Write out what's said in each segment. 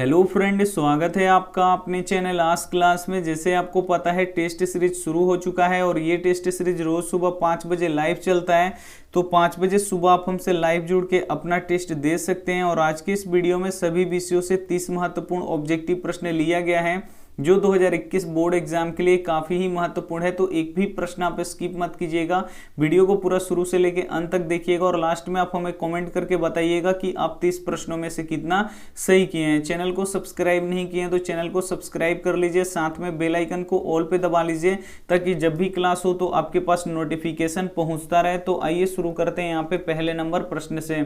Hello friend, स्वागत है आपका अपने चैनल आज क्लास में। जैसे आपको पता है टेस्ट सीरीज शुरू हो चुका है और ये टेस्ट सीरीज रोज सुबह 5 बजे लाइव चलता है। तो 5 बजे सुबह आप हमसे लाइव जुड़ के अपना टेस्ट दे सकते हैं। और आज के इस वीडियो में सभी विषयों से 30 महत्वपूर्ण ऑब्जेक्टिव प्रश्न लिया गया है जो 2021 बोर्ड एग्जाम के लिए काफी ही महत्वपूर्ण है। तो एक भी प्रश्न आप स्किप मत कीजिएगा, वीडियो को पूरा शुरू से लेकर अंत तक देखिएगा और लास्ट में आप हमें कमेंट करके बताइएगा कि आप 30 प्रश्नों में से कितना सही किए हैं। चैनल को सब्सक्राइब नहीं किए हैं तो चैनल को सब्सक्राइब कर लीजिए, साथ में बेल आइकन को ऑल पे दबा लीजिए ताकि जब भी क्लास हो तो आपके पास नोटिफिकेशन पहुंचता रहे। तो आइए शुरू करते हैं यहाँ पे पहले नंबर प्रश्न से।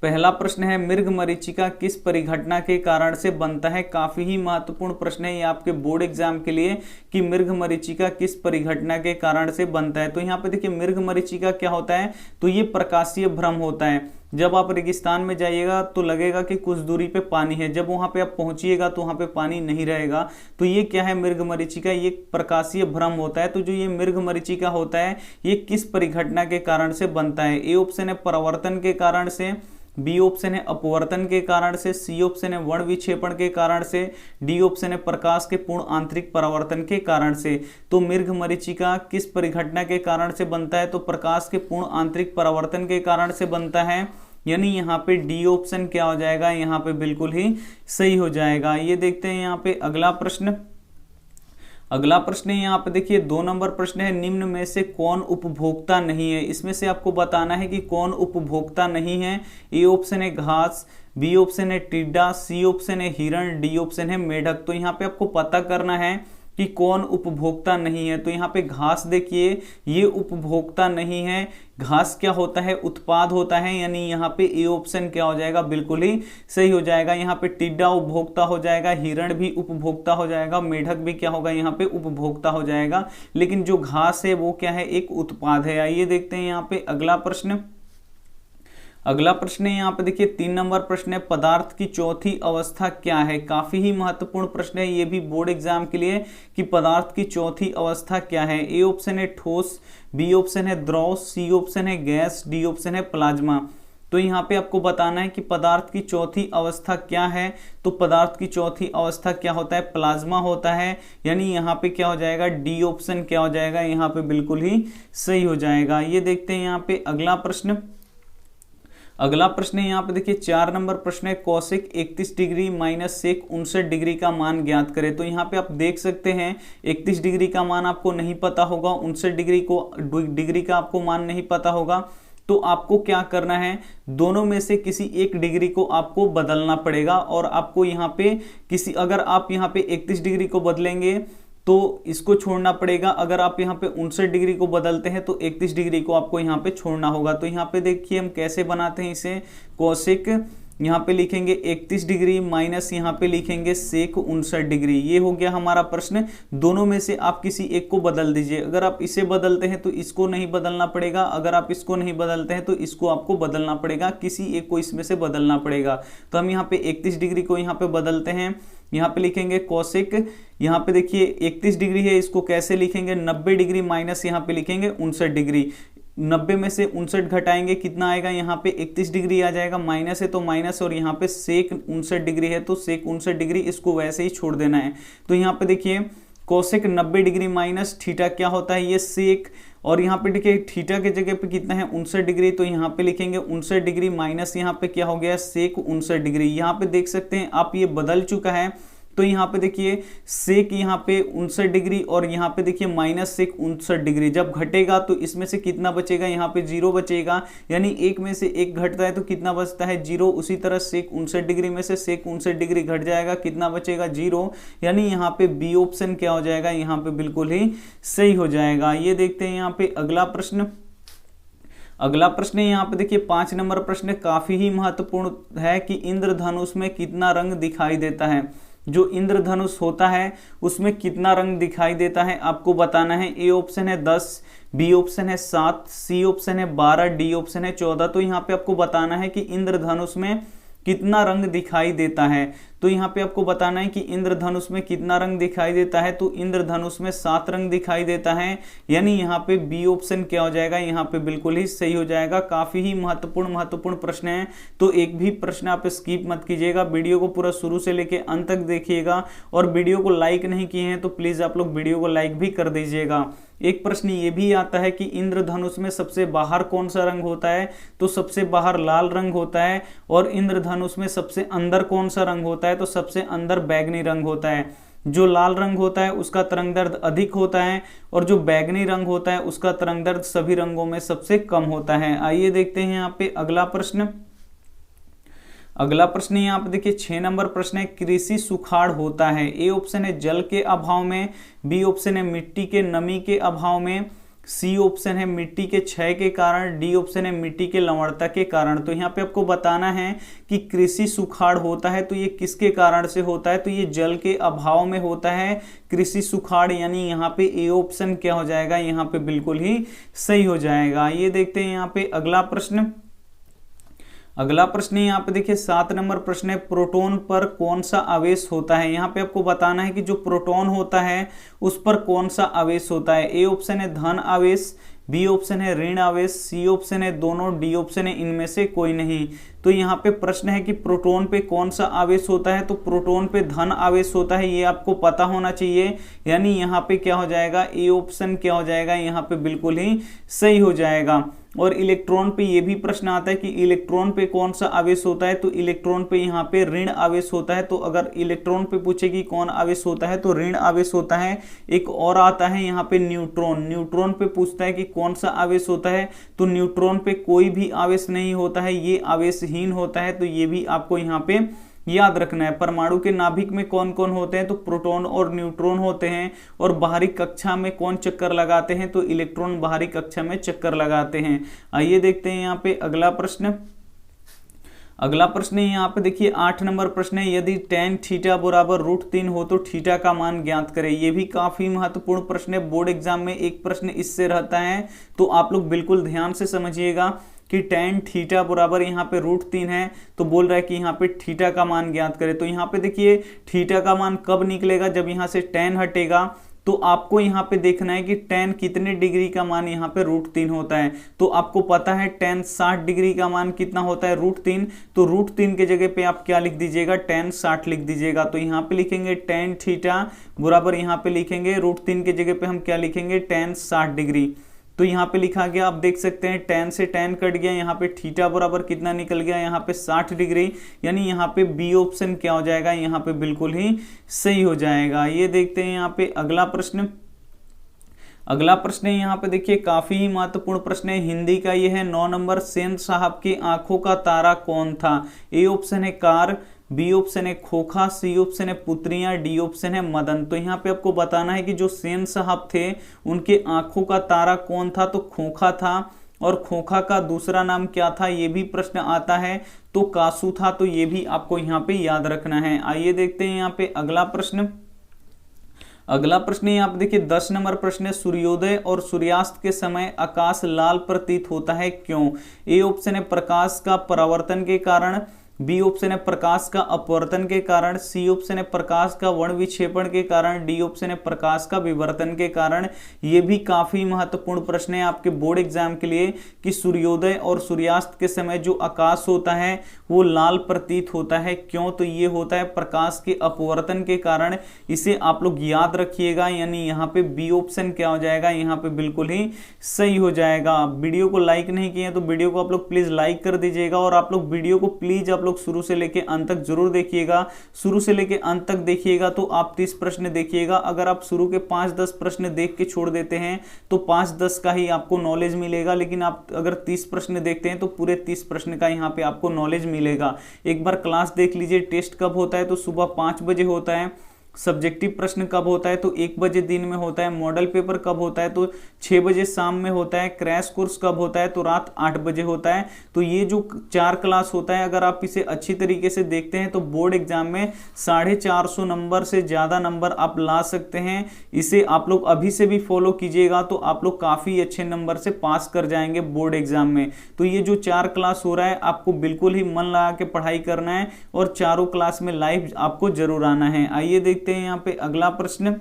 पहला प्रश्न है, मृगमरीचिका किस परिघटना के कारण से बनता है। काफी ही महत्वपूर्ण प्रश्न है ये आपके बोर्ड एग्जाम के लिए कि मृगमरीचिका किस परिघटना के कारण से बनता है। तो यहाँ पे देखिए मृगमरीचिका क्या होता है, तो ये प्रकाशीय भ्रम होता है। जब आप रेगिस्तान में जाइएगा तो लगेगा कि कुछ दूरी पे पानी है, जब वहां पे आप पहुंचिएगा तो वहां पे पानी नहीं रहेगा। तो ये क्या है, मृगमरीचिका, ये प्रकाशीय भ्रम होता है। तो जो ये मृगमरीचिका होता है ये किस परिघटना के कारण से बनता है। ए ऑप्शन है परावर्तन के कारण से, बी ऑप्शन है अपवर्तन के कारण से, सी ऑप्शन है वर्ण विक्षेपण के कारण से, डी ऑप्शन है प्रकाश के पूर्ण आंतरिक परावर्तन के कारण से। तो मृगमरीचिका किस परिघटना के कारण से बनता है, तो प्रकाश के पूर्ण आंतरिक परावर्तन के कारण से बनता है। यानी यहाँ पे डी ऑप्शन क्या हो जाएगा, यहाँ पे बिल्कुल ही सही हो जाएगा। ये देखते हैं यहाँ पे अगला प्रश्न। अगला प्रश्न है यहाँ पे देखिए 2 नंबर प्रश्न है, निम्न में से कौन उपभोक्ता नहीं है। इसमें से आपको बताना है कि कौन उपभोक्ता नहीं है। ए ऑप्शन है घास, बी ऑप्शन है टिड्डा, सी ऑप्शन है हिरण, डी ऑप्शन है मेढक। तो यहाँ पे आपको पता करना है कि कौन उपभोक्ता नहीं है। तो यहाँ पे घास देखिए ये उपभोक्ता नहीं है। घास क्या होता है, उत्पाद होता है, यानी यहाँ पे ए ऑप्शन क्या हो जाएगा, बिल्कुल ही सही हो जाएगा। यहाँ पे टिड्डा उपभोक्ता हो जाएगा, हिरण भी उपभोक्ता हो जाएगा, मेढक भी क्या होगा, यहाँ पे उपभोक्ता हो जाएगा। लेकिन जो घास है वो क्या है, एक उत्पाद है। आइए देखते हैं यहाँ पे अगला प्रश्न। अगला प्रश्न है यहाँ पे देखिए 3 नंबर प्रश्न है, पदार्थ की चौथी अवस्था क्या है। काफी ही महत्वपूर्ण प्रश्न है ये भी बोर्ड एग्जाम के लिए कि पदार्थ की चौथी अवस्था क्या है। ए ऑप्शन है ठोस, बी ऑप्शन है द्रव, सी ऑप्शन है गैस, डी ऑप्शन है प्लाज्मा। तो यहाँ पे आपको बताना है कि पदार्थ की चौथी अवस्था क्या है। तो पदार्थ की चौथी अवस्था क्या होता है, प्लाज्मा होता है। यानी यहाँ पे क्या हो जाएगा, डी ऑप्शन क्या हो जाएगा, यहाँ पे बिल्कुल ही सही हो जाएगा। ये देखते हैं यहाँ पे अगला प्रश्न। अगला प्रश्न है यहाँ पे देखिए 4 नंबर प्रश्न है, cosec 31 degree minus sec 59 degree का मान ज्ञात करें। तो यहाँ पे आप देख सकते हैं 31 डिग्री का मान आपको नहीं पता होगा, 59 डिग्री का आपको मान नहीं पता होगा। तो आपको क्या करना है, दोनों में से किसी एक डिग्री को आपको बदलना पड़ेगा। और आपको यहाँ पे अगर आप यहाँ पे 31 डिग्री को बदलेंगे तो इसको छोड़ना पड़ेगा। अगर आप यहाँ पे 59 डिग्री को बदलते हैं तो 31 डिग्री को आपको यहाँ पे छोड़ना होगा। तो यहाँ पे देखिए हम कैसे बनाते हैं इसे, कौशिक यहाँ पे लिखेंगे 31 डिग्री माइनस यहाँ पे लिखेंगे सेक 59 डिग्री। ये हो गया हमारा प्रश्न। दोनों में से आप किसी एक को बदल दीजिए। अगर आप इसे बदलते हैं तो इसको नहीं बदलना पड़ेगा, अगर आप इसको नहीं बदलते हैं तो इसको आपको बदलना पड़ेगा, किसी एक को इसमें से बदलना पड़ेगा। तो हम यहाँ पे 31 डिग्री को यहाँ पे बदलते हैं, यहाँ पे लिखेंगे कौशिक, यहाँ पे देखिए 31 डिग्री है, इसको कैसे लिखेंगे 90 डिग्री माइनस यहाँ पे लिखेंगे 59 डिग्री। 90 में से 59 घटाएंगे कितना आएगा, यहाँ पे 31 डिग्री आ जाएगा, माइनस है तो माइनस, और यहाँ पे सेक 59 डिग्री है तो सेक 59 डिग्री, इसको वैसे ही छोड़ देना है। तो यहाँ पे देखिए कौशिक 90 डिग्री माइनस थीटा क्या होता है, ये सेक, और यहाँ पे देखिए थीटा के जगह पे कितना है 59 डिग्री। तो यहाँ पे लिखेंगे 59 डिग्री माइनस यहाँ पे क्या हो गया सेक 59 डिग्री। यहाँ पे देख सकते हैं आप ये बदल चुका है। तो यहाँ पे देखिए सेक यहाँ पे 59 डिग्री और यहाँ पे देखिए माइनस सेक 59 डिग्री। जब घटेगा तो इसमें से कितना बचेगा, यहाँ पे 0 बचेगा। यानी एक में से एक घटता है तो कितना बचता है 0। उसी तरह सेक 59 डिग्री में से सेक 59 डिग्री घट जाएगा, कितना बचेगा 0। यानी यहाँ पे बी ऑप्शन क्या हो जाएगा, यहाँ पे बिल्कुल ही सही हो जाएगा। ये देखते हैं यहाँ पे अगला प्रश्न। अगला प्रश्न है यहाँ पे देखिए 5 नंबर प्रश्न काफी ही महत्वपूर्ण है कि इंद्रधनुष में कितना रंग दिखाई देता है। जो इंद्रधनुष होता है उसमें कितना रंग दिखाई देता है आपको बताना है। ए ऑप्शन है 10, बी ऑप्शन है 7, सी ऑप्शन है 12, डी ऑप्शन है 14। तो यहाँ पे आपको बताना है कि इंद्रधनुष में कितना रंग दिखाई देता है। तो यहाँ पे आपको बताना है कि इंद्रधनुष में कितना रंग दिखाई देता है, तो इंद्रधनुष में 7 रंग दिखाई देता है, यानी यहाँ पे बी ऑप्शन क्या हो जाएगा, यहाँ पे बिल्कुल ही सही हो जाएगा। काफी ही महत्वपूर्ण प्रश्न है, तो एक भी प्रश्न आप स्किप मत कीजिएगा, वीडियो को पूरा शुरू से लेके अंत तक देखिएगा। और वीडियो को लाइक नहीं किए हैं तो प्लीज आप लोग वीडियो को लाइक भी कर दीजिएगा। एक प्रश्न ये भी आता है कि इंद्रधनुष में सबसे बाहर कौन सा रंग होता है, तो सबसे बाहर लाल रंग होता है। और इंद्रधनुष में सबसे अंदर कौन सा रंग होता है, तो सबसे अंदर बैगनी रंग होता है। जो लाल रंग होता है उसका तरंग दैर्ध्य अधिक होता है, और जो बैगनी रंग होता है उसका तरंग दैर्ध्य सभी रंगों में सबसे कम होता है। आइए देखते हैं यहाँ पे अगला प्रश्न। अगला प्रश्न यहाँ पे देखिए 6 नंबर प्रश्न है, कृषि सुखाड़ होता है। ए ऑप्शन है जल के अभाव में, बी ऑप्शन है मिट्टी के नमी के अभाव में, सी ऑप्शन है मिट्टी के क्षय के कारण, डी ऑप्शन है मिट्टी के लवणता के कारण। तो यहाँ पे आपको बताना है कि कृषि सुखाड़ होता है तो ये किसके कारण से होता है, तो ये जल के अभाव में होता है कृषि सुखाड़, यानी यहाँ पे ए ऑप्शन क्या हो जाएगा, यहाँ पे बिल्कुल ही सही हो जाएगा। ये देखते हैं यहाँ पे अगला प्रश्न। अगला प्रश्न यहाँ पे देखिए 7 नंबर प्रश्न है, प्रोटॉन पर कौन सा आवेश होता है। यहाँ पे आपको बताना है कि जो प्रोटॉन होता है उस पर कौन सा आवेश होता है। ए ऑप्शन है धन आवेश, बी ऑप्शन है ऋण आवेश, सी ऑप्शन है दोनों, डी ऑप्शन है इनमें से कोई नहीं। तो यहाँ पे प्रश्न है कि प्रोटॉन पे कौन सा आवेश होता है, तो प्रोटॉन पे धन आवेश होता है, ये आपको पता होना चाहिए, यानी यहाँ पे क्या हो जाएगा, ए ऑप्शन क्या हो जाएगा, यहाँ पे बिल्कुल ही सही हो जाएगा। और इलेक्ट्रॉन पे ये भी प्रश्न आता है कि इलेक्ट्रॉन पे कौन सा आवेश होता है, तो इलेक्ट्रॉन पे यहाँ पे ऋण आवेश होता है। तो अगर इलेक्ट्रॉन पे पूछे कि कौन आवेश होता है तो ऋण आवेश होता है। एक और आता है यहाँ पे न्यूट्रॉन, न्यूट्रॉन पे पूछता है कि कौन सा आवेश होता है, तो न्यूट्रॉन पे कोई भी आवेश नहीं होता है, ये आवेशहीन होता है। तो ये भी आपको यहाँ पे याद रखना है। परमाणु के नाभिक में कौन कौन होते हैं, तो प्रोटॉन और न्यूट्रॉन होते हैं। और बाहरी कक्षा में कौन चक्कर लगाते हैं, तो इलेक्ट्रॉन बाहरी कक्षा में चक्कर लगाते हैं। आइए देखते हैं यहाँ पे अगला प्रश्न। अगला प्रश्न यहाँ पे देखिए 8 नंबर प्रश्न है, यदि tan थीटा बराबर √3 हो तो थीटा का मान ज्ञात करें। ये भी काफी महत्वपूर्ण प्रश्न है, बोर्ड एग्जाम में एक प्रश्न इससे रहता है, तो आप लोग बिल्कुल ध्यान से समझिएगा कि tan थीटा बराबर यहाँ पे √3 है, तो बोल रहा है कि यहाँ पे थीटा का मान ज्ञात करें। तो यहाँ पे देखिए थीटा का मान कब निकलेगा, जब यहाँ से tan हटेगा। तो आपको यहाँ पे देखना है कि tan कितने डिग्री का मान यहाँ पे √3 होता है। तो आपको पता है tan 60 डिग्री का मान कितना होता है, √3। तो √3 के जगह पे आप क्या लिख दीजिएगा, tan 60 लिख दीजिएगा। तो यहाँ पे लिखेंगे tan थीटा बराबर, यहाँ पे लिखेंगे √3 के जगह पे हम क्या लिखेंगे, tan 60 डिग्री। तो यहाँ पे लिखा गया, आप देख सकते हैं tan से tan कट गया, यहाँ पे थीटा बराबर कितना निकल गया, यहाँ पे 60 डिग्री, यानी यहाँ पे बी ऑप्शन क्या हो जाएगा, यहाँ पे बिल्कुल ही सही हो जाएगा। ये देखते हैं यहाँ पे अगला प्रश्न। अगला प्रश्न है यहाँ पे देखिए काफी ही महत्वपूर्ण प्रश्न है, हिंदी का ये है 9 नंबर, सेन साहब की आंखों का तारा कौन था। ए ऑप्शन है कार, बी ऑप्शन है खोखा, सी ऑप्शन है पुत्रियां, डी ऑप्शन है मदन। तो यहाँ पे आपको बताना है कि जो सेन साहब थे उनके आंखों का तारा कौन था, तो खोखा था। और खोखा का दूसरा नाम क्या था, ये भी प्रश्न आता है, तो कासू था। तो ये भी आपको यहाँ पे याद रखना है। आइए देखते हैं यहाँ पे अगला प्रश्न। अगला प्रश्न यहाँ पे देखिए 10 नंबर प्रश्न है, सूर्योदय और सूर्यास्त के समय आकाश लाल प्रतीत होता है, क्यों। ए ऑप्शन है प्रकाश का परावर्तन के कारण, बी ऑप्शन है प्रकाश का अपवर्तन के कारण, सी ऑप्शन है प्रकाश का वर्ण विक्षेपण के कारण, डी ऑप्शन है प्रकाश का विवर्तन के कारण। ये भी काफी महत्वपूर्ण प्रश्न है आपके बोर्ड एग्जाम के लिए कि सूर्योदय और सूर्यास्त के समय जो आकाश होता है वो लाल प्रतीत होता है, क्यों, तो ये होता है प्रकाश के अपवर्तन के कारण। इसे आप लोग याद रखिएगा, यानी यहाँ पे बी ऑप्शन क्या हो जाएगा, यहाँ पे बिल्कुल ही सही हो जाएगा। वीडियो को लाइक नहीं किए तो वीडियो को आप लोग प्लीज लाइक कर दीजिएगा, और आप लोग वीडियो को प्लीज आप लोग शुरू से लेके अंत तक जरूर देखिएगा। शुरू से लेके अंत तक देखिएगा तो आप 30 प्रश्न देखिएगा। अगर आप शुरू के 5-10 प्रश्न देख के छोड़ देते हैं तो 5-10 का ही आपको नॉलेज मिलेगा, लेकिन आप अगर 30 प्रश्न देखते हैं तो पूरे 30 प्रश्न का यहाँ पे आपको नॉलेज मिलेगा। एक बार क्लास देख लीजिए, टेस्ट कब होता है, तो सुबह 5 बजे होता है। सब्जेक्टिव प्रश्न कब होता है, तो 1 बजे दिन में होता है। मॉडल पेपर कब होता है, तो 6 बजे शाम में होता है। क्रैश कोर्स कब होता है, तो रात 8 बजे होता है। तो ये जो 4 क्लास होता है, अगर आप इसे अच्छी तरीके से देखते हैं तो बोर्ड एग्जाम में 450 नंबर से ज़्यादा नंबर आप ला सकते हैं। इसे आप लोग अभी से भी फॉलो कीजिएगा तो आप लोग काफ़ी अच्छे नंबर से पास कर जाएंगे बोर्ड एग्जाम में। तो ये जो 4 क्लास हो रहा है, आपको बिल्कुल ही मन लगा के पढ़ाई करना है और चारों क्लास में लाइव आपको जरूर आना है। आइए देखते हैं यहाँ पे अगला प्रश्न।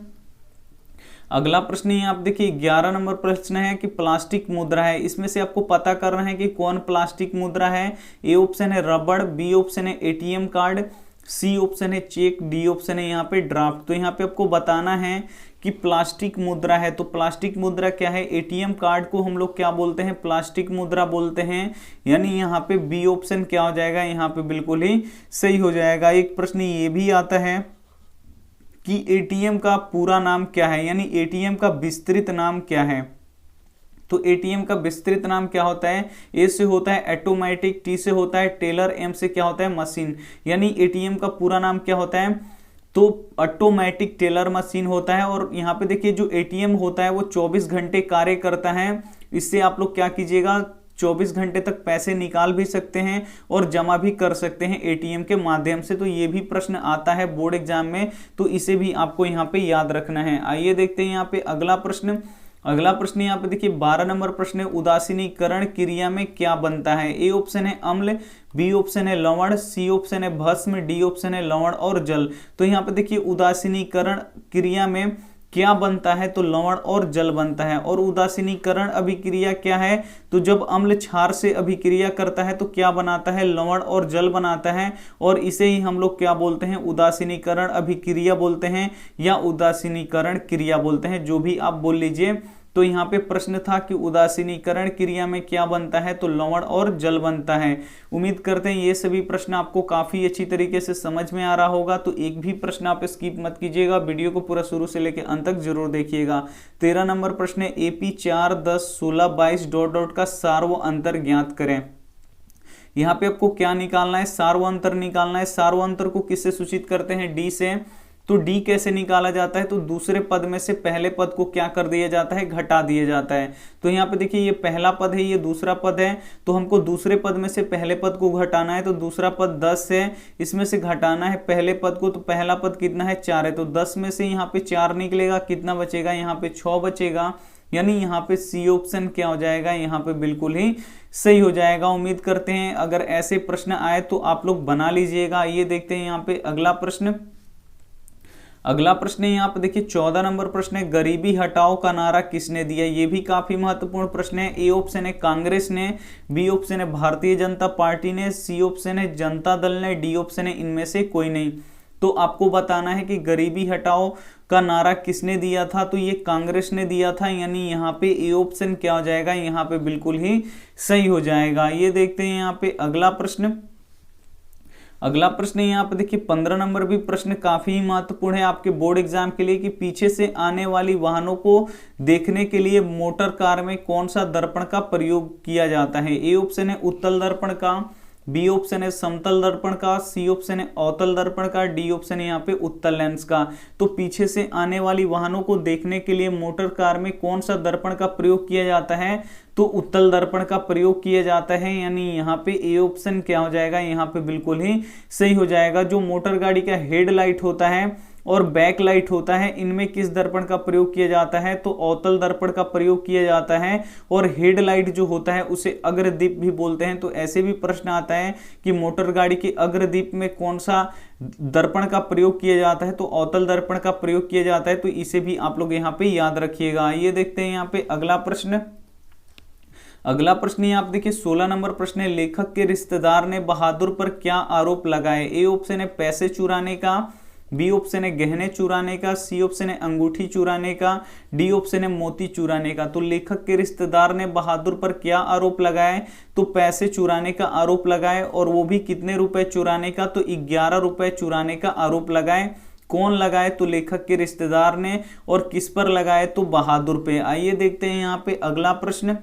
अगला प्रश्न ये आप देखिए 11 नंबर प्रश्न है कि प्लास्टिक मुद्रा है। इसमें से आपको पता करना है कि कौन प्लास्टिक मुद्रा है। ए ऑप्शन है रबड़, बी ऑप्शन है एटीएम कार्ड, सी ऑप्शन है चेक, डी ऑप्शन है यहाँ पे ड्राफ्ट। तो यहाँ पे आपको बताना है कि प्लास्टिक मुद्रा है। तो प्लास्टिक मुद्रा क्या है, एटीएम कार्ड को हम लोग क्या बोलते हैं, प्लास्टिक मुद्रा बोलते हैं। यानी यहाँ पे बी ऑप्शन क्या हो जाएगा, यहाँ पे बिल्कुल ही सही हो जाएगा। एक प्रश्न ये भी आता है कि एटीएम का पूरा नाम क्या है, यानी एटीएम का विस्तृत नाम क्या है। तो एटीएम का विस्तृत नाम क्या होता है, ए से होता है ऑटोमेटिक, टी से होता है टेलर, एम से क्या होता है मशीन। यानी एटीएम का पूरा नाम क्या होता है, तो ऑटोमेटिक टेलर मशीन होता है। और यहाँ पे देखिए जो एटीएम होता है वो 24 घंटे कार्य करता है। इससे आप लोग क्या कीजिएगा, 24 घंटे तक पैसे निकाल भी सकते हैं और जमा भी कर सकते हैं एटीएम के माध्यम से। तो ये भी प्रश्न आता है बोर्ड एग्जाम में, तो इसे भी आपको यहाँ पे याद रखना है। आइए देखते हैं यहाँ पे अगला प्रश्न। अगला प्रश्न यहाँ पे देखिए 12 नंबर प्रश्न है, उदासीनीकरण क्रिया में क्या बनता है। ए ऑप्शन है अम्ल, बी ऑप्शन है लवण, सी ऑप्शन है भस्म, डी ऑप्शन है लवण और जल। तो यहाँ पे देखिए उदासीनीकरण क्रिया में क्या बनता है, तो लवण और जल बनता है। और उदासीनीकरण अभिक्रिया क्या है, तो जब अम्ल क्षार से अभिक्रिया करता है तो क्या बनाता है, लवण और जल बनाता है। और इसे ही हम लोग क्या बोलते हैं, उदासीनीकरण अभिक्रिया बोलते हैं या उदासीनीकरण क्रिया बोलते हैं, जो भी आप बोल लीजिए। तो यहाँ पे प्रश्न था कि उदासीनीकरण क्रिया में क्या बनता है, तो लवण और जल बनता है। उम्मीद करते हैं ये सभी प्रश्न आपको काफी अच्छी तरीके से समझ में आ रहा होगा। तो एक भी प्रश्न आप स्किप मत कीजिएगा, वीडियो को पूरा शुरू से लेकर अंत तक जरूर देखिएगा। 13 नंबर प्रश्न है, AP 4, 10, 16, 22 डॉट डॉट का सार्व अंतर ज्ञात करें। यहाँ पे आपको क्या निकालना है, सार्व अंतर निकालना है। सार्व अंतर को किससे सूचित करते हैं, डी से। तो डी कैसे निकाला जाता है, तो दूसरे पद में से पहले पद को क्या कर दिया जाता है, घटा दिया जाता है। तो यहाँ पे देखिए ये पहला पद है, ये दूसरा पद है, तो हमको दूसरे पद में से पहले पद को घटाना है। तो दूसरा पद 10 है, इसमें से घटाना है पहले पद को। तो पहला पद कितना है, 4 है। तो 10 में से यहाँ पे 4 निकलेगा, कितना बचेगा, यहाँ पे 6 बचेगा। यानी यहाँ पे सी ऑप्शन क्या हो जाएगा, यहाँ पे बिल्कुल ही सही हो जाएगा। उम्मीद करते हैं अगर ऐसे प्रश्न आए तो आप लोग बना लीजिएगा। ये देखते हैं यहाँ पे अगला प्रश्न। अगला प्रश्न है यहाँ पे देखिए 14 नंबर प्रश्न है, गरीबी हटाओ का नारा किसने दिया। ये भी काफी महत्वपूर्ण प्रश्न है। ए ऑप्शन है कांग्रेस ने, बी ऑप्शन है भारतीय जनता पार्टी ने, सी ऑप्शन है जनता दल ने, डी ऑप्शन है इनमें से कोई नहीं। तो आपको बताना है कि गरीबी हटाओ का नारा किसने दिया था, तो ये कांग्रेस ने दिया था। यानी यहाँ पे ए ऑप्शन क्या हो जाएगा, यहाँ पे बिल्कुल ही सही हो जाएगा। ये देखते हैं यहाँ पे अगला प्रश्न। अगला प्रश्न यहाँ पे देखिए 15 नंबर भी प्रश्न काफी महत्वपूर्ण है आपके बोर्ड एग्जाम के लिए कि पीछे से आने वाली वाहनों को देखने के लिए मोटर कार में कौन सा दर्पण का प्रयोग किया जाता है। ए ऑप्शन है उत्तल दर्पण का, बी ऑप्शन है समतल दर्पण का, सी ऑप्शन है अवतल दर्पण का, डी ऑप्शन है यहाँ पे उत्तल लेंस का। तो पीछे से आने वाली वाहनों को देखने के लिए मोटर कार में कौन सा दर्पण का प्रयोग किया जाता है, तो उत्तल दर्पण का प्रयोग किया जाता है। यानी यहाँ पे ए ऑप्शन क्या हो जाएगा, यहाँ पे बिल्कुल ही सही हो जाएगा। जो मोटर गाड़ी का हेडलाइट होता है और बैक लाइट होता है, इनमें किस दर्पण का प्रयोग किया जाता है, तो अवतल दर्पण का प्रयोग किया जाता है। और हेडलाइट जो होता है उसे अग्रदीप भी बोलते हैं। तो ऐसे भी प्रश्न आता है कि मोटर गाड़ी के अग्रदीप में कौन सा दर्पण का प्रयोग किया जाता है, तो अवतल दर्पण का प्रयोग किया जाता है। तो इसे भी आप लोग यहाँ पे याद रखिएगा। ये देखते हैं यहाँ पे अगला प्रश्न। अगला प्रश्न ये आप देखिए 16 नंबर प्रश्न है, लेखक के रिश्तेदार ने बहादुर पर क्या आरोप लगाए। ए ऑप्शन है पैसे चुराने का, बी ऑप्शन है गहने चुराने का, सी ऑप्शन है अंगूठी चुराने का, डी ऑप्शन है मोती चुराने का। तो लेखक के रिश्तेदार ने बहादुर पर क्या आरोप लगाए, तो पैसे चुराने का आरोप लगाए। और वो भी कितने रुपए चुराने का, तो 11 रुपए चुराने का आरोप लगाए। कौन लगाए, तो लेखक के रिश्तेदार ने। और किस पर लगाए, तो बहादुर पे। आइए देखते हैं यहाँ पे अगला प्रश्न।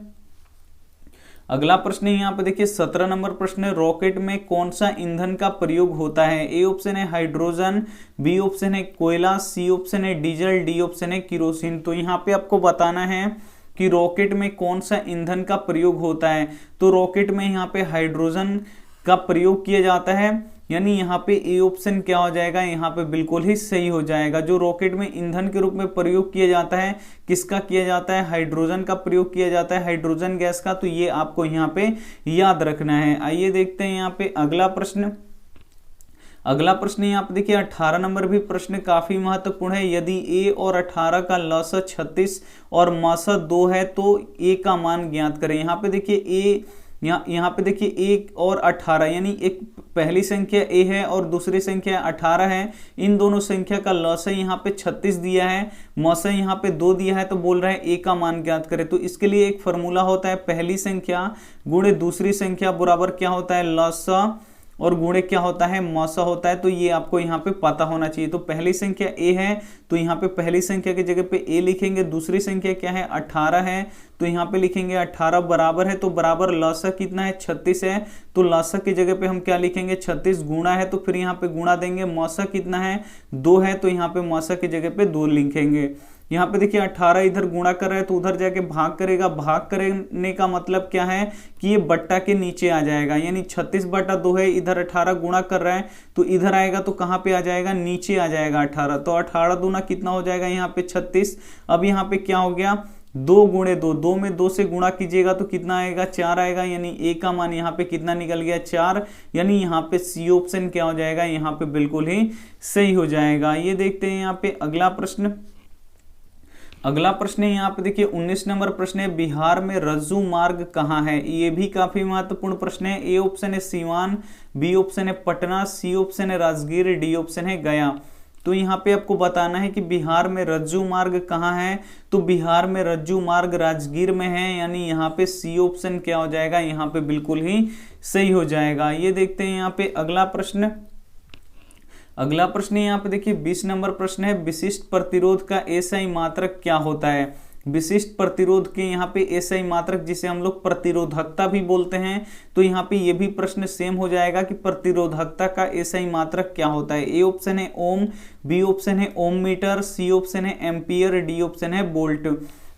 अगला प्रश्न है यहाँ पे देखिए 17 नंबर प्रश्न है, रॉकेट में कौन सा ईंधन का प्रयोग होता है? ए ऑप्शन है हाइड्रोजन, बी ऑप्शन है कोयला, सी ऑप्शन है डीजल, डी ऑप्शन है किरोसिन। तो यहाँ पे आपको बताना है कि रॉकेट में कौन सा ईंधन का प्रयोग होता है। तो रॉकेट में यहाँ पे हाइड्रोजन का प्रयोग किया जाता है, यानी यहाँ पे ए ऑप्शन क्या हो जाएगा, यहाँ पे बिल्कुल ही सही हो जाएगा। जो रॉकेट में ईंधन के रूप में प्रयोग किया जाता है, किसका किया जाता है? हाइड्रोजन का प्रयोग किया जाता है, हाइड्रोजन गैस का। तो ये आपको यहाँ पे याद रखना है। आइए देखते हैं यहाँ पे अगला प्रश्न। अगला प्रश्न यहाँ पे देखिए 18 नंबर भी प्रश्न काफी महत्वपूर्ण है। यदि ए और 18 का लस 36 और मस 2 है तो ए का मान ज्ञात करें। यहाँ पे देखिए ए, यहाँ पे देखिए 1 और 18, यानी एक पहली संख्या ए है और दूसरी संख्या 18 है। इन दोनों संख्या का लस यहाँ पे 36 दिया है, मस यहाँ पे 2 दिया है, तो बोल रहा है ए का मान ज्ञात करें। तो इसके लिए एक फॉर्मूला होता है, पहली संख्या गुणे दूसरी संख्या बराबर क्या होता है? लस और गुणे क्या होता है? मस होता है। तो ये आपको यहाँ पे पता होना चाहिए। तो पहली संख्या ए है, तो यहाँ पे पहली संख्या की जगह पे ए लिखेंगे। दूसरी संख्या क्या है? 18 है, तो यहाँ पे लिखेंगे 18 बराबर है, तो बराबर लसा कितना है? 36 है, तो लसा की जगह पे हम क्या लिखेंगे? 36 गुणा है, तो फिर यहाँ पे गुणा देंगे। मसा कितना है? 2 है, तो यहाँ पे मसा की जगह पे 2 लिखेंगे। यहाँ पे देखिए 18 इधर गुणा कर रहा है तो उधर जाके भाग करेगा। भाग करने का मतलब क्या है कि ये बट्टा के नीचे आ जाएगा, यानी 36/2 है, इधर 18 गुणा कर रहा है तो इधर आएगा तो कहाँ पे आ जाएगा? नीचे आ जाएगा 18। तो 18 दूना कितना हो जाएगा? यहाँ पे 36। अब यहाँ पे क्या हो गया? 2 गुणे 2, 2 में 2 से गुणा कीजिएगा तो कितना आएगा? 4 आएगा, यानी ए का मान यहाँ पे कितना निकल गया? 4। यानी यहाँ पे सी ऑप्शन क्या हो जाएगा? यहाँ पे बिल्कुल ही सही हो जाएगा। ये देखते हैं यहाँ पे अगला प्रश्न। अगला प्रश्न है यहाँ पे देखिए 19 नंबर प्रश्न है, बिहार में रज्जू मार्ग कहाँ है? ये भी काफी महत्वपूर्ण प्रश्न है। ए ऑप्शन है सीवान, बी ऑप्शन है पटना, सी ऑप्शन है राजगीर, डी ऑप्शन है गया। तो यहाँ पे आपको बताना है कि बिहार में रज्जू मार्ग कहाँ है। तो बिहार में रज्जू मार्ग राजगीर में है, यानी यहाँ पे सी ऑप्शन क्या हो जाएगा? यहाँ पे बिल्कुल ही सही हो जाएगा। ये देखते हैं यहाँ पे अगला प्रश्न। अगला प्रश्न यहाँ पे देखिए 20 नंबर प्रश्न है, विशिष्ट प्रतिरोध का एसआई मात्रक क्या होता है? विशिष्ट प्रतिरोध के यहाँ पे एसआई मात्रक, जिसे हम लोग प्रतिरोधकता भी बोलते हैं, तो यहाँ पे ये भी प्रश्न सेम हो जाएगा कि प्रतिरोधकता का एसआई मात्रक क्या होता है। ए ऑप्शन है ओम, बी ऑप्शन है ओम मीटर, सी ऑप्शन है एम्पियर, डी ऑप्शन है वोल्ट।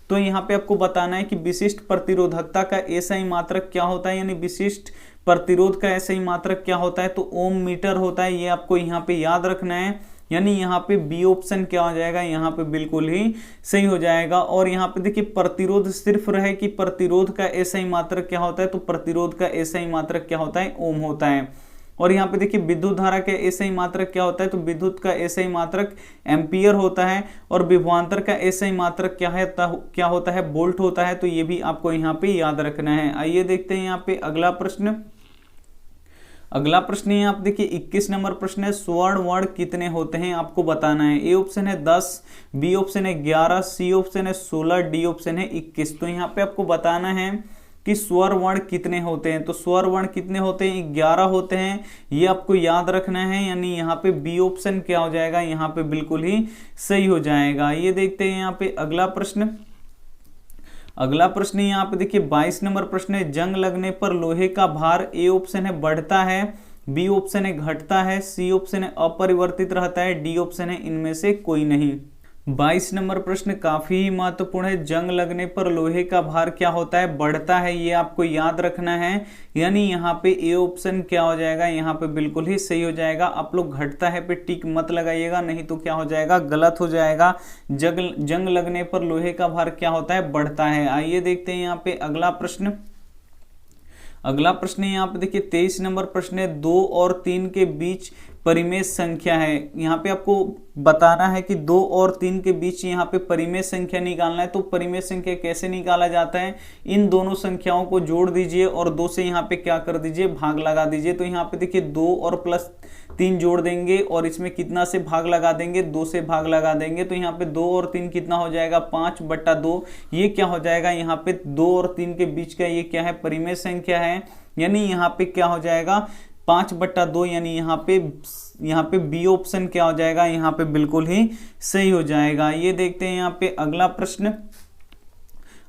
तो यहाँ पे आपको बताना है कि विशिष्ट प्रतिरोधकता का एसआई मात्रक क्या होता है, यानी विशिष्ट प्रतिरोध का एसआई मात्रक क्या होता है? तो ओम मीटर होता है। ये आपको यहाँ पे याद रखना है, यानी यहाँ पे बी ऑप्शन क्या हो जाएगा? यहाँ पे बिल्कुल ही सही हो जाएगा। और यहाँ पे देखिए प्रतिरोध सिर्फ रहे कि प्रतिरोध का एसआई मात्रक क्या होता है, तो प्रतिरोध का एसआई मात्रक क्या होता है? ओम होता है। और यहाँ पे देखिए विद्युत धारा का एसआई मात्रक क्या होता है? तो विद्युत का एसआई मात्रक एम्पियर होता है। और विभवांतर का एसआई मात्रक क्या होता है? वोल्ट होता है। तो ये भी आपको यहाँ पे याद रखना है। आइए देखते हैं यहाँ पे अगला प्रश्न। अगला प्रश्न है आप देखिए 21 नंबर प्रश्न है, स्वर्ण वर्ण कितने होते हैं आपको बताना है। ए ऑप्शन है 10, बी ऑप्शन है 11, सी ऑप्शन है 16, डी ऑप्शन है 21। तो यहाँ पे आपको बताना है कि स्वर वर्ण कितने होते हैं। तो स्वर वर्ण कितने होते हैं? 11 होते हैं, ये आपको याद रखना है। यानी यहाँ पे बी ऑप्शन क्या हो जाएगा? यहाँ पे बिल्कुल ही सही हो जाएगा। ये देखते हैं यहाँ पे अगला प्रश्न। अगला प्रश्न यहाँ पे देखिए 22 नंबर प्रश्न है, जंग लगने पर लोहे का भार ए ऑप्शन है बढ़ता है, बी ऑप्शन है घटता है, सी ऑप्शन है अपरिवर्तित रहता है, डी ऑप्शन है इनमें से कोई नहीं। 22 नंबर प्रश्न काफी महत्वपूर्ण है, जंग लगने पर लोहे का भार क्या होता है? बढ़ता है, ये आपको याद रखना है। यानी यहाँ पे ए ऑप्शन क्या हो जाएगा? यहाँ पे बिल्कुल ही सही हो जाएगा। आप लोग घटता है पे टिक मत लगाइएगा, नहीं तो क्या हो जाएगा? गलत हो जाएगा। जंग लगने पर लोहे का भार क्या होता है? बढ़ता है। आइए देखते हैं यहाँ पे अगला प्रश्न। अगला प्रश्न यहाँ पे देखिए 23 नंबर प्रश्न है, 2 और 3 के बीच परिमेय संख्या है। यहाँ पे आपको बताना है कि 2 और 3 के बीच यहाँ पे परिमेय संख्या निकालना है। तो परिमेय संख्या कैसे निकाला जाता है? इन दोनों संख्याओं को जोड़ दीजिए और 2 से यहाँ पे क्या कर दीजिए? भाग लगा दीजिए। तो यहाँ पे देखिए 2 और प्लस 3 जोड़ देंगे और इसमें कितना से भाग लगा देंगे? 2 से भाग लगा देंगे। तो यहाँ पे 2 और 3 कितना हो जाएगा? 5/2। ये क्या हो जाएगा? यहाँ पे 2 और 3 के बीच का ये क्या है? परिमेय संख्या है। यानी यहाँ पे क्या हो जाएगा? 5/2। यानी यहाँ पे बी ऑप्शन क्या हो जाएगा? यहाँ पे बिल्कुल ही सही हो जाएगा। ये देखते हैं यहाँ पे अगला प्रश्न।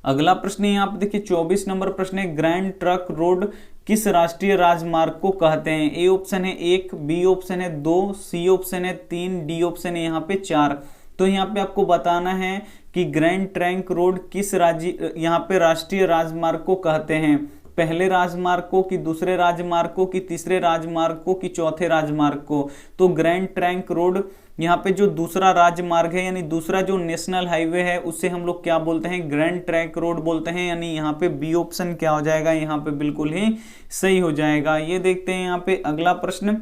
अगला प्रश्न यहाँ पे देखिए 24 नंबर प्रश्न है, ग्रैंड ट्रक रोड किस राष्ट्रीय राजमार्ग को कहते हैं? ए ऑप्शन है 1, बी ऑप्शन है 2, सी ऑप्शन है 3, डी ऑप्शन है यहाँ पे 4। तो यहाँ पे आपको बताना है कि ग्रैंड ट्रंक रोड किस राज्य यहाँ पे राष्ट्रीय राजमार्ग को कहते हैं। पहले राजमार्ग को, कि दूसरे राजमार्ग को, कि तीसरे राजमार्ग को, कि चौथे राजमार्ग को। तो ग्रैंड ट्रंक रोड यहाँ पे जो दूसरा राजमार्ग है, यानी दूसरा जो नेशनल हाईवे है, उससे हम लोग क्या बोलते हैं? ग्रैंड ट्रंक रोड बोलते हैं। यानी यहाँ पे बी ऑप्शन क्या हो जाएगा? यहाँ पे बिल्कुल ही सही हो जाएगा। ये देखते हैं यहाँ पे अगला प्रश्न।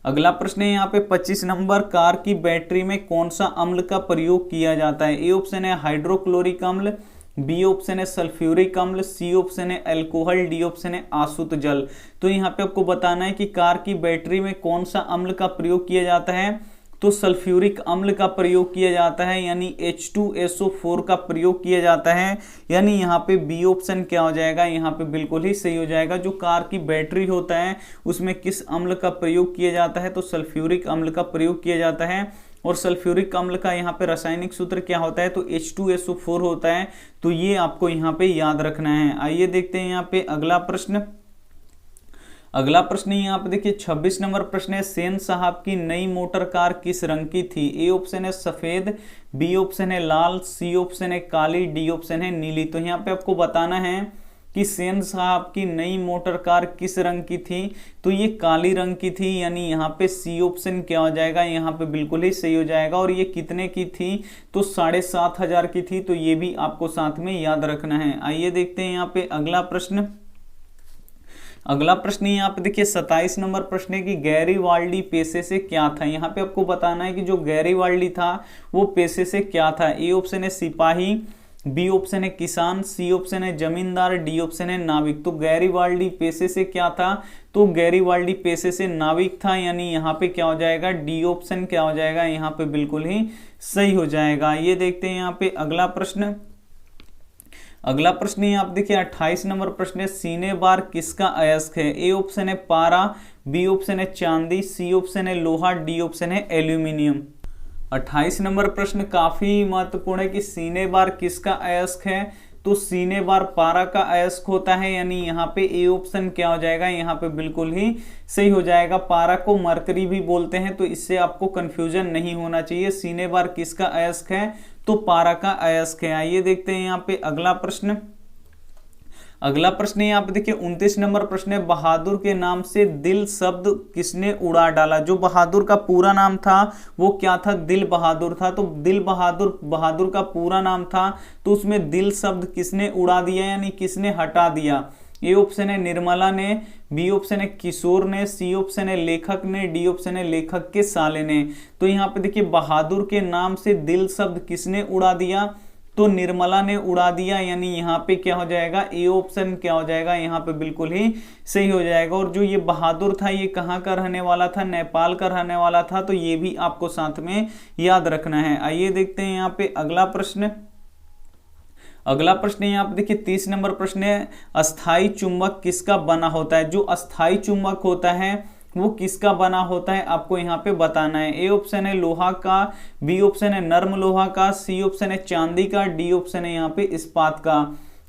अगला प्रश्न है यहाँ पे 25 नंबर, कार की बैटरी में कौन सा अम्ल का प्रयोग किया जाता है? ए ऑप्शन है हाइड्रोक्लोरिक अम्ल, बी ऑप्शन है सल्फ्यूरिक अम्ल, सी ऑप्शन है अल्कोहल, डी ऑप्शन है आसुत जल। तो यहाँ पे आपको बताना है कि कार की बैटरी में कौन सा अम्ल का प्रयोग किया जाता है। तो सल्फ्यूरिक अम्ल का प्रयोग किया जाता है, यानी H2SO4 का प्रयोग किया जाता है। यानी यहाँ पे बी ऑप्शन क्या हो जाएगा? यहाँ पे बिल्कुल ही सही हो जाएगा। जो कार की बैटरी होता है उसमें किस अम्ल का प्रयोग किया जाता है? तो सल्फ्यूरिक अम्ल का प्रयोग किया जाता है। और सल्फ्यूरिक अम्ल का यहाँ पे रासायनिक सूत्र क्या होता है? तो H2SO4 होता है। तो ये आपको यहाँ पे याद रखना है। आइए देखते हैं यहाँ पे अगला प्रश्न। अगला प्रश्न यहाँ पे देखिए 26 नंबर प्रश्न है, सेन साहब की नई मोटर कार किस रंग की थी? ए ऑप्शन है सफेद, बी ऑप्शन है लाल, सी ऑप्शन है काली, डी ऑप्शन है नीली। तो यहाँ पे आपको बताना है कि सेन साहब की नई मोटर कार किस रंग की थी। तो ये काली रंग की थी। यानी यहाँ पे सी ऑप्शन क्या हो जाएगा? यहाँ पे बिल्कुल ही सही हो जाएगा। और ये कितने की थी? तो 7,500 की थी। तो ये भी आपको साथ में याद रखना है। आइए देखते हैं यहाँ पे अगला प्रश्न। अगला प्रश्न यहाँ पे देखिए 27 नंबर प्रश्न है कि गैरीवाल्डी पेशे से क्या था? यहाँ पे आपको बताना है कि जो गैरीवाल्डी था वो पेशे से क्या था। ए ऑप्शन है सिपाही, बी ऑप्शन है किसान, सी ऑप्शन है जमींदार, डी ऑप्शन है नाविक। तो गैरीवाल्डी पेशे से क्या था? तो गैरीवाल्डी पेशे से नाविक था। यानी यहाँ पे क्या हो जाएगा? डी ऑप्शन क्या हो जाएगा? यहाँ पे बिल्कुल ही सही हो जाएगा। ये देखते हैं यहाँ पे अगला प्रश्न। अगला प्रश्न है आप देखिए 28 नंबर प्रश्न है, सीने बार किसका अयस्क है? ए ऑप्शन है पारा, बी ऑप्शन है चांदी, सी ऑप्शन है लोहा, डी ऑप्शन है एल्यूमिनियम। 28 नंबर प्रश्न काफी महत्वपूर्ण है कि सीने बार किसका अयस्क है। तो सीने बार पारा का अयस्क होता है। यानी यहाँ पे ए ऑप्शन क्या हो जाएगा? यहाँ पे बिल्कुल ही सही हो जाएगा। पारा को मरकरी भी बोलते हैं, तो इससे आपको कंफ्यूजन नहीं होना चाहिए। सीने बार किसका अयस्क है? तो पारा का अयस्क है। आइए देखते हैं यहाँ पे अगला प्रश्न। अगला प्रश्न यहाँ पे देखिए 29 नंबर प्रश्न है, बहादुर के नाम से दिल शब्द किसने उड़ा डाला? जो बहादुर का पूरा नाम था वो क्या था? दिल बहादुर था। तो दिल बहादुर का पूरा नाम था, तो उसमें दिल शब्द किसने उड़ा दिया, यानी किसने हटा दिया? ए ऑप्शन है निर्मला ने, बी ऑप्शन है किशोर ने, सी ऑप्शन है लेखक ने, डी ऑप्शन है लेखक के साले ने। तो यहाँ पे देखिए बहादुर के नाम से दिल शब्द किसने उड़ा दिया? तो निर्मला ने उड़ा दिया। यानी यहाँ पे क्या हो जाएगा? ए ऑप्शन क्या हो जाएगा? यहाँ पे बिल्कुल ही सही हो जाएगा। और जो ये बहादुर था ये कहाँ का रहने वाला था? नेपाल का रहने वाला था। तो ये भी आपको साथ में याद रखना है। आइए देखते हैं यहाँ पे अगला प्रश्न। अगला प्रश्न यहाँ पे देखिए 30 नंबर प्रश्न है, अस्थाई चुंबक किसका बना होता है? जो अस्थाई चुंबक होता है वो किसका बना होता है आपको यहाँ पे बताना है। ए ऑप्शन है लोहा का, बी ऑप्शन है नर्म लोहा का, सी ऑप्शन है चांदी का, डी ऑप्शन है यहाँ पे इस्पात का।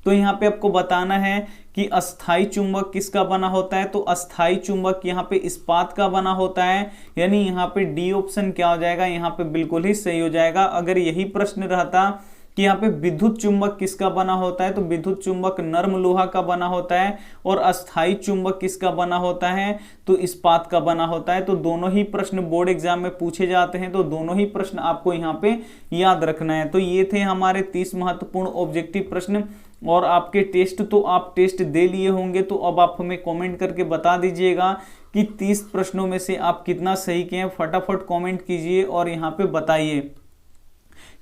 तो यहाँ पे आपको बताना है कि अस्थाई चुंबक किसका बना होता है। तो अस्थाई चुंबक यहाँ पे इस्पात का बना होता है। यानी यहाँ पे डी ऑप्शन क्या हो जाएगा? यहाँ पे बिल्कुल ही सही हो जाएगा। अगर यही प्रश्न रहता कि यहाँ पे विद्युत चुंबक किसका बना होता है, तो विद्युत चुंबक नर्म लोहा का बना होता है। और अस्थाई चुंबक किसका बना होता है? तो इस्पात का बना होता है। तो दोनों ही प्रश्न बोर्ड एग्जाम में पूछे जाते हैं, तो दोनों ही प्रश्न आपको यहाँ पे याद रखना है। तो ये थे हमारे 30 महत्वपूर्ण ऑब्जेक्टिव प्रश्न। और आपके टेस्ट तो आप टेस्ट दे लिए होंगे, तो अब आप हमें कमेंट करके बता दीजिएगा कि 30 प्रश्नों में से आप कितना सही किए हैं। फटाफट कमेंट कीजिए और यहाँ पे बताइए।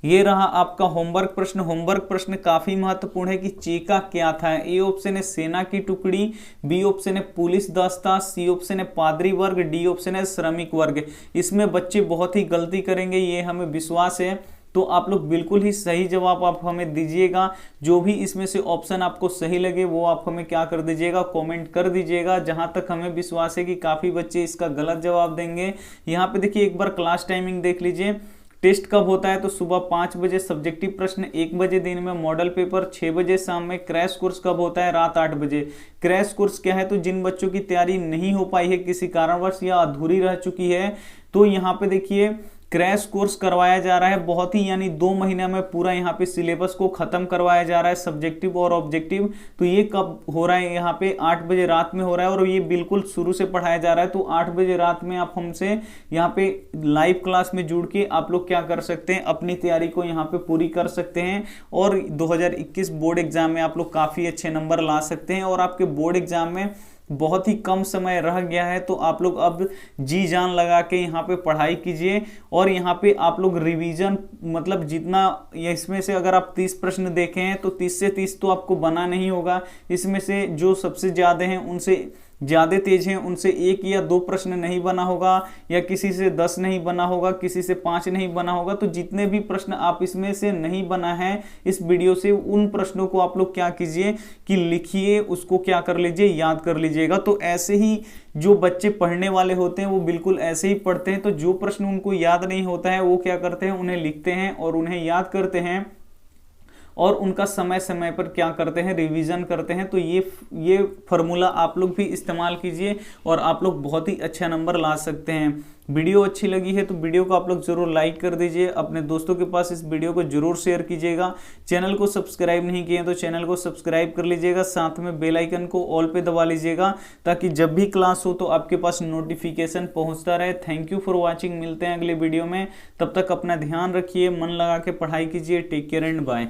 ये रहा आपका होमवर्क प्रश्न। होमवर्क प्रश्न काफी महत्वपूर्ण है कि चेका क्या था। ए ऑप्शन है सेना की टुकड़ी, बी ऑप्शन है पुलिस दस्ता, सी ऑप्शन है पादरी वर्ग, डी ऑप्शन है श्रमिक वर्ग। इसमें बच्चे बहुत ही गलती करेंगे, ये हमें विश्वास है। तो आप लोग बिल्कुल ही सही जवाब आप हमें दीजिएगा। जो भी इसमें से ऑप्शन आपको सही लगे वो आप हमें क्या कर दीजिएगा? कमेंट कर दीजिएगा। जहां तक हमें विश्वास है कि काफ़ी बच्चे इसका गलत जवाब देंगे। यहाँ पे देखिए एक बार क्लास टाइमिंग देख लीजिए। टेस्ट कब होता है तो सुबह 5 बजे, सब्जेक्टिव प्रश्न 1 बजे दिन में, मॉडल पेपर 6 बजे शाम में। क्रैश कोर्स कब होता है? रात 8 बजे। क्रैश कोर्स क्या है? तो जिन बच्चों की तैयारी नहीं हो पाई है किसी कारणवश या अधूरी रह चुकी है, तो यहाँ पे देखिए क्रैश कोर्स करवाया जा रहा है बहुत ही, यानी 2 महीने में पूरा यहाँ पे सिलेबस को खत्म करवाया जा रहा है, सब्जेक्टिव और ऑब्जेक्टिव। तो ये कब हो रहा है? यहाँ पे 8 बजे रात में हो रहा है और ये बिल्कुल शुरू से पढ़ाया जा रहा है। तो 8 बजे रात में आप हमसे यहाँ पे लाइव क्लास में जुड़ के आप लोग क्या कर सकते हैं, अपनी तैयारी को यहाँ पे पूरी कर सकते हैं और 2021 बोर्ड एग्जाम में आप लोग काफी अच्छे नंबर ला सकते हैं। और आपके बोर्ड एग्जाम में बहुत ही कम समय रह गया है, तो आप लोग अब जी जान लगा के यहाँ पे पढ़ाई कीजिए। और यहाँ पे आप लोग रिवीजन, मतलब जितना, इसमें से अगर आप 30 प्रश्न देखें हैं तो 30 से 30 तो आपको बना नहीं होगा। इसमें से जो सबसे ज्यादा हैं उनसे ज्यादा तेज हैं उनसे 1 या 2 प्रश्न नहीं बना होगा, या किसी से 10 नहीं बना होगा, किसी से 5 नहीं बना होगा। तो जितने भी प्रश्न आप इसमें से नहीं बना है इस वीडियो से, उन प्रश्नों को आप लोग क्या कीजिए कि लिखिए, उसको क्या कर लीजिए, याद कर लीजिएगा। तो ऐसे ही जो बच्चे पढ़ने वाले होते हैं वो बिल्कुल ऐसे ही पढ़ते हैं। तो जो प्रश्न उनको याद नहीं होता है वो क्या करते हैं, उन्हें लिखते हैं और उन्हें याद करते हैं और उनका समय समय पर क्या करते हैं, रिवीजन करते हैं। तो ये फॉर्मूला आप लोग भी इस्तेमाल कीजिए और आप लोग बहुत ही अच्छा नंबर ला सकते हैं। वीडियो अच्छी लगी है तो वीडियो को आप लोग जरूर लाइक कर दीजिए, अपने दोस्तों के पास इस वीडियो को जरूर शेयर कीजिएगा। चैनल को सब्सक्राइब नहीं किए तो चैनल को सब्सक्राइब कर लीजिएगा, साथ में बेल आइकन को ऑल पे दबा लीजिएगा ताकि जब भी क्लास हो तो आपके पास नोटिफिकेशन पहुंचता रहे। थैंक यू फॉर वॉचिंग, मिलते हैं अगले वीडियो में। तब तक अपना ध्यान रखिए, मन लगा के पढ़ाई कीजिए। Take care and bye.